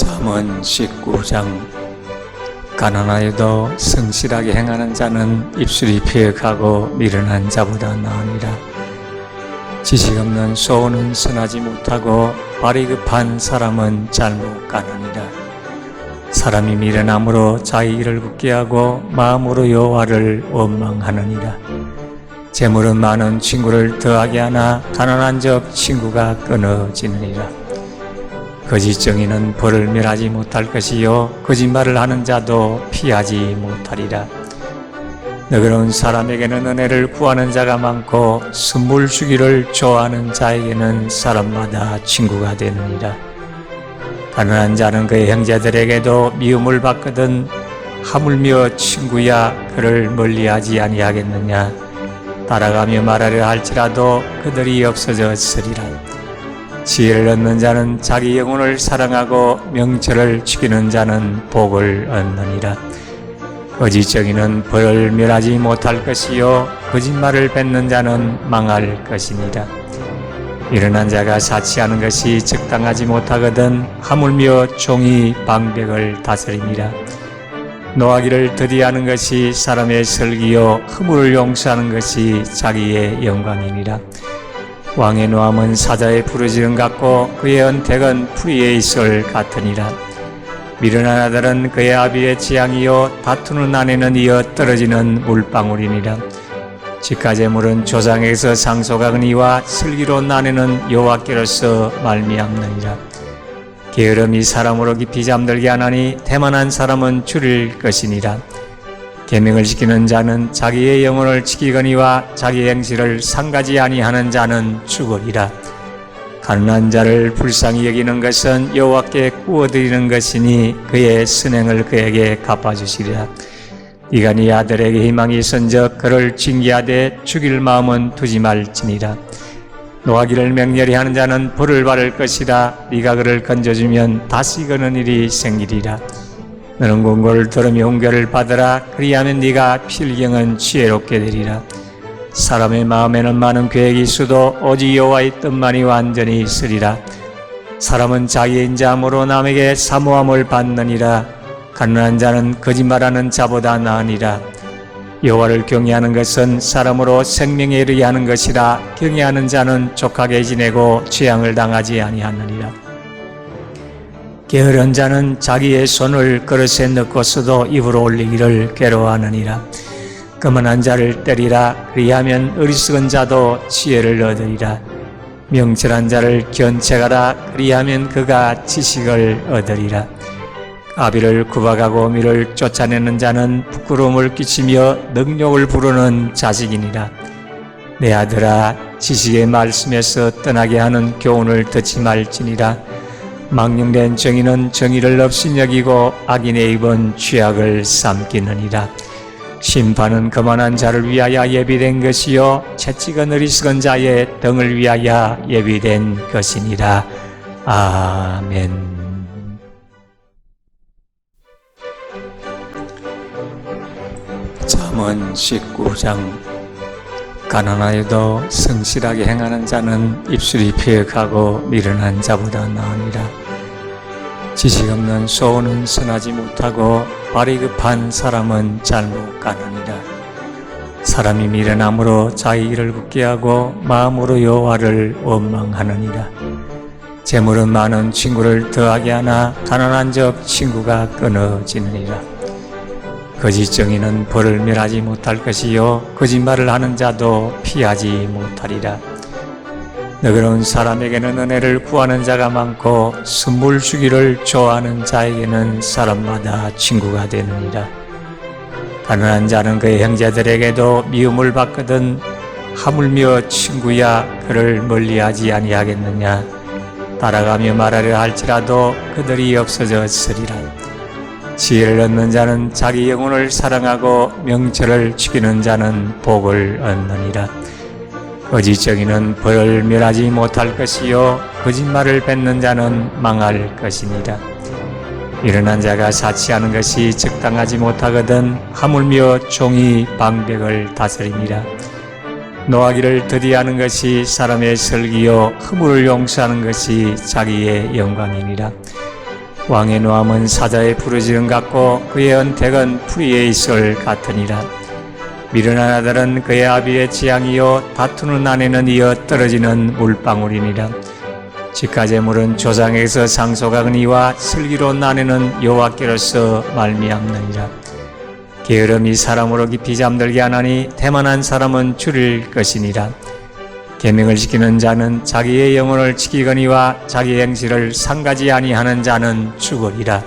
잠언 19장. 가난하여도 성실하게 행하는 자는 입술이 패역하고 미련한 자보다 나으니라. 지식 없는 소원은 선하지 못하고 발이 급한 사람은 잘못 가느니라. 사람이 미련함으로 자기 일을 굳게 하고 마음으로 여호와를 원망하느니라. 재물은 많은 친구를 더하게 하나 가난한 적 친구가 끊어지느니라. 거짓 정의는 벌을 멸하지 못할 것이요 거짓말을 하는 자도 피하지 못하리라. 너그러운 사람에게는 은혜를 구하는 자가 많고 선물 주기를 좋아하는 자에게는 사람마다 친구가 되느니라. 가난한 자는 그의 형제들에게도 미움을 받거든 하물며 친구야 그를 멀리하지 아니하겠느냐. 따라가며 말하려 할지라도 그들이 없어졌으리라. 지혜를 얻는 자는 자기 영혼을 사랑하고 명철을 지키는 자는 복을 얻느니라. 거짓 정의는 벌을 멸하지 못할 것이요 거짓말을 뱉는 자는 망할 것이니라. 미련한 자가 사치하는 것이 적당하지 못하거든 하물며 종이 방백을 다스리니라. 노하기를 더디하는 것이 사람의 설기요 허물을 용서하는 것이 자기의 영광이니라. 왕의 노함은 사자의 부르짖음 같고 그의 언택은 풀이의 이슬 같으니라. 미련한 아들은 그의 아비의 지향이요 다투는 아내는 이어 떨어지는 물방울이니라. 직가제물은 조상에게서 상소가 거니와 슬기로운 아내는 여호와께로서 말미암느니라. 게으름이 사람으로 깊이 잠들게 하나니 태만한 사람은 줄일 것이니라. 계명을 지키는 자는 자기의 영혼을 지키거니와 자기의 행실을 상가지 아니하는 자는 죽으리라. 가난한 자를 불쌍히 여기는 것은 여호와께 구워드리는 것이니 그의 선행을 그에게 갚아주시리라. 네가 네 아들에게 희망이 있은즉 그를 징계하되 죽일 마음은 두지 말지니라. 노하기를 맹렬히 하는 자는 벌을 받을 것이라. 네가 그를 건져주면 다시 거는 일이 생기리라. 너는 권고를 들으며 훈계를 받으라. 그리하면 네가 필경은 지혜롭게 되리라. 사람의 마음에는 많은 계획이 있어도 오직 여호와의 뜻만이 완전히 있으리라. 사람은 자기의 인자함으로 남에게 사모함을 받느니라. 가난한 자는 거짓말하는 자보다 나으니라. 여호와를 경외하는 것은 사람으로 생명에 이르게 하는 것이라. 경외하는 자는 족하게 지내고 재앙을 당하지 아니하느니라. 게으른 자는 자기의 손을 그릇에 넣고서도 입으로 올리기를 괴로워하느니라. 거만한 자를 때리라. 그리하면 어리석은 자도 지혜를 얻으리라. 명철한 자를 견책하라. 그리하면 그가 지식을 얻으리라. 아비를 구박하고 미를 쫓아내는 자는 부끄러움을 끼치며 능욕을 부르는 자식이니라. 내 아들아, 지식의 말씀에서 떠나게 하는 교훈을 듣지 말지니라. 망령된 정의는 정의를 없인 여기고 악인의 입은 죄악을 삼키느니라. 심판은 거만한 자를 위하여 예비된 것이요 채찍은 어리석은 자의 등을 위하여 예비된 것이니라. 아멘. 잠언 19장. 가난하여도 성실하게 행하는 자는 입술이 패역하고 미련한 자보다 나으니라. 지식 없는 소원은 선하지 못하고 발이 급한 사람은 잘못 가느니라. 사람이 미련함으로 자기 일을 굳게 하고 마음으로 여호와를 원망하느니라. 재물은 많은 친구를 더하게 하나 가난한 적 친구가 끊어지느니라. 거짓 정의는 벌을 멸하지 못할 것이요 거짓말을 하는 자도 피하지 못하리라. 너그러운 사람에게는 은혜를 구하는 자가 많고 선물 주기를 좋아하는 자에게는 사람마다 친구가 되느니라. 가난한 자는 그의 형제들에게도 미움을 받거든 하물며 친구야 그를 멀리하지 아니하겠느냐. 따라가며 말하려 할지라도 그들이 없어졌으리라. 지혜를 얻는 자는 자기 영혼을 사랑하고 명철을 지키는 자는 복을 얻느니라. 거짓 정의는 벌을 멸하지 못할 것이요 거짓말을 뱉는 자는 망할 것이니라. 미련한 자가 사치하는 것이 적당하지 못하거든 하물며 종이 방백을 다스리니라. 노하기를 더디하는 것이 사람의 설기요 허물을 용서하는 것이 자기의 영광이니라. 왕의 노함은 사자의 부르짖음 같고 그의 언택은 풀이에 있을 같으니라. 미련한 아들은 그의 아비의 지향이요 다투는 아내는 이어 떨어지는 물방울이니라. 직가제물은 조상에게서 상속하거니와 슬기로운 아내는 여호와께로서 말미암느니라. 게으름이 사람으로 깊이 잠들게 하나니 태만한 사람은 줄일 것이니라. 계명을 지키는 자는 자기의 영혼을 지키거니와 자기 행실을 상가지 아니하는 자는 죽으리라.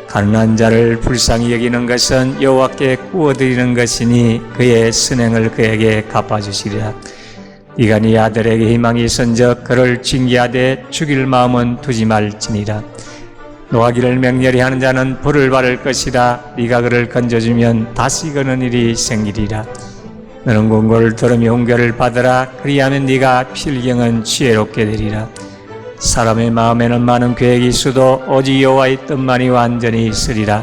가난한 자를 불쌍히 여기는 것은 여호와께 구워드리는 것이니 그의 선행을 그에게 갚아주시리라. 네가 네 아들에게 희망이 있은즉 그를 징계하되 죽일 마음은 두지 말지니라. 노하기를 맹렬히 하는 자는 벌을 받을 것이라. 네가 그를 건져주면 다시 거는 일이 생기리라. 너는 권고를 들으며 훈계를 받으라. 그리하면 네가 필경은 지혜롭게 되리라. 사람의 마음에는 많은 계획이 있어도 오직 여호와의 뜻만이 완전히 있으리라.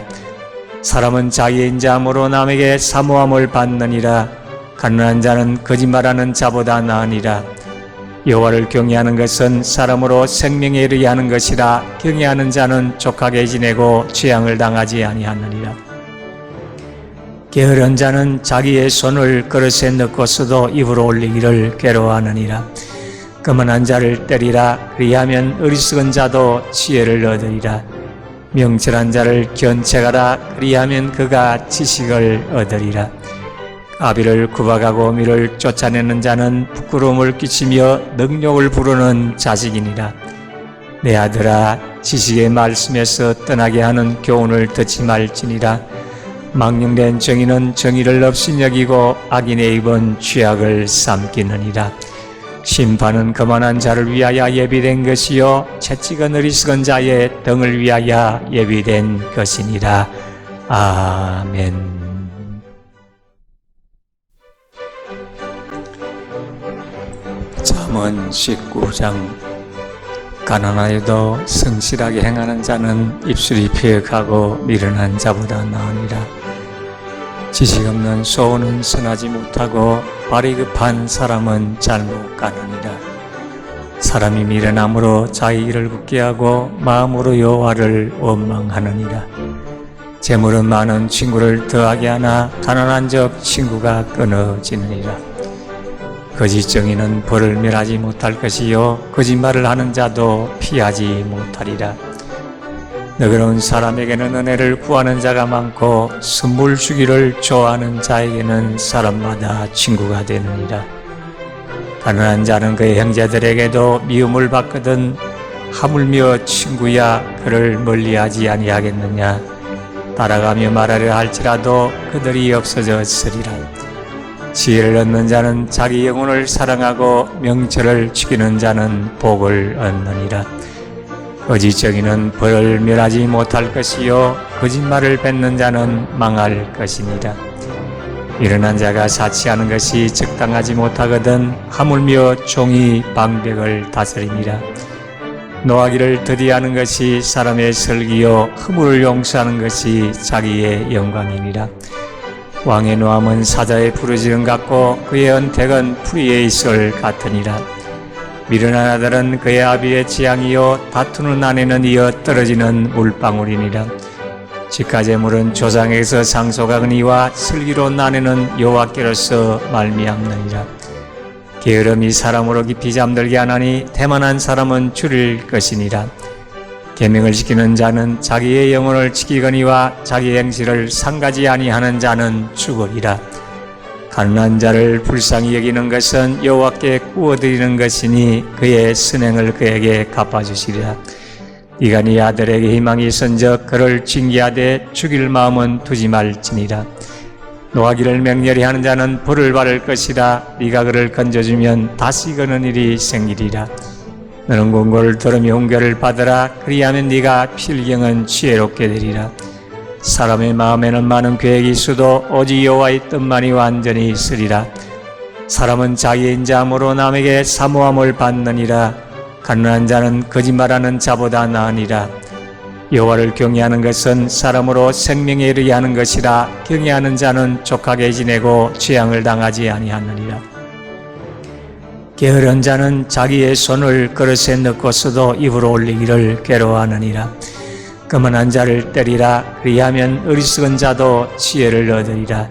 사람은 자기의 인자함으로 남에게 사모함을 받느니라. 가난한 자는 거짓말하는 자보다 나으니라. 여호와를 경외하는 것은 사람으로 생명에 이르게 하는 것이라. 경외하는 자는 족하게 지내고 재앙을 당하지 아니하느니라. 게으른 자는 자기의 손을 그릇에 넣고서도 입으로 올리기를 괴로워하느니라. 거만한 자를 때리라. 그리하면 어리석은 자도 지혜를 얻으리라. 명철한 자를 견책하라. 그리하면 그가 지식을 얻으리라. 아비를 구박하고 미를 쫓아내는 자는 부끄러움을 끼치며 능욕을 부르는 자식이니라. 내 아들아, 지식의 말씀에서 떠나게 하는 교훈을 듣지 말지니라. 망령된 정의는 정의를 업신여기고 악인의 입은 죄악을 삼키느니라. 심판은 거만한 자를 위하여 예비된 것이요 채찍은 어리석은 자의 등을 위하여 예비된 것이니라. 아멘. 잠언 19장. 가난하여도 성실하게 행하는 자는 입술이 폐역하고 미련한 자보다 나으니라. 지식 없는 소원은 선하지 못하고 발이 급한 사람은 잘못 가느니라. 사람이 미련함으로 자기 일을 굳게 하고 마음으로 여호와를 원망하느니라. 재물은 많은 친구를 더하게 하나 가난한 적 친구가 끊어지느니라. 거짓 정의는 벌을 멸하지 못할 것이요 거짓말을 하는 자도 피하지 못하리라. 너그러운 사람에게는 은혜를 구하는 자가 많고 선물 주기를 좋아하는 자에게는 사람마다 친구가 되느니라. 가난한 자는 그의 형제들에게도 미움을 받거든 하물며 친구야 그를 멀리하지 아니하겠느냐. 따라가며 말하려 할지라도 그들이 없어졌으리라. 지혜를 얻는 자는 자기 영혼을 사랑하고 명철을 지키는 자는 복을 얻느니라. 거짓 정의는 벌을 멸하지 못할 것이요 거짓말을 뱉는 자는 망할 것이니라. 미련한 자가 사치하는 것이 적당하지 못하거든 하물며 종이 방백을 다스리니라. 노하기를 더디하는 것이 사람의 설기요 허물을 용서하는 것이 자기의 영광이니라. 왕의 노함은 사자의 부르짖음 같고 그의 언택은 풀이에 있을 같으니라. 미련한 아들은 그의 아비의 지향이요 다투는 아내는 이어 떨어지는 물방울이니라. 직가제물은 조상에게서 상속하거니와 슬기로운 아내는 여호와께로서 말미암느니라. 게으름이 사람으로 깊이 잠들게 하나니 태만한 사람은 줄일 것이니라. 계명을 지키는 자는 자기의 영혼을 지키거니와 자기 행실을 상가지 아니하는 자는 죽으리라. 가난한 자를 불쌍히 여기는 것은 여호와께 구워드리는 것이니 그의 선행을 그에게 갚아주시리라. 네가 네 아들에게 희망이 있은즉 그를 징계하되 죽일 마음은 두지 말지니라. 노하기를 맹렬히 하는 자는 벌을 받을 것이라. 네가 그를 건져주면 다시 거는 일이 생기리라. 너는 권고를 들으며 훈계를 받으라. 그리하면 네가 필경은 지혜롭게 되리라. 사람의 마음에는 많은 계획이 있어도 오직 여호와의 뜻만이 완전히 있으리라. 사람은 자기의 인자함으로 남에게 사모함을 받느니라. 가난한 자는 거짓말하는 자보다 나으니라. 여호와를 경외하는 것은 사람으로 생명에 이르게 하는 것이라. 경외하는 자는 족하게 지내고 재앙을 당하지 아니하느니라. 게으른 자는 자기의 손을 그릇에 넣고서도 입으로 올리기를 괴로워하느니라. 거만한 자를 때리라. 그리하면 어리석은 자도 지혜를 얻으리라.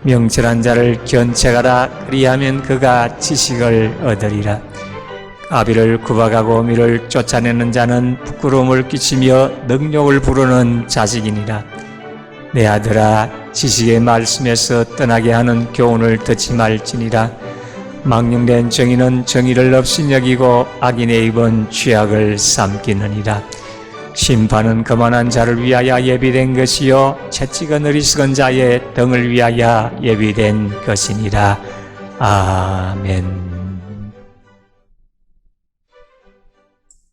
명철한 자를 견책하라. 그리하면 그가 지식을 얻으리라. 아비를 구박하고 미를 쫓아내는 자는 부끄러움을 끼치며 능욕을 부르는 자식이니라. 내 아들아, 지식의 말씀에서 떠나게 하는 교훈을 듣지 말지니라. 망령된 정의는 정의를 없인 여기고 악인의 입은 죄악을 삼키느니라. 심판은 거만한 자를 위하여 예비된 것이요 채찍은 어리석은 자의 등을 위하여 예비된 것이니라. 아멘.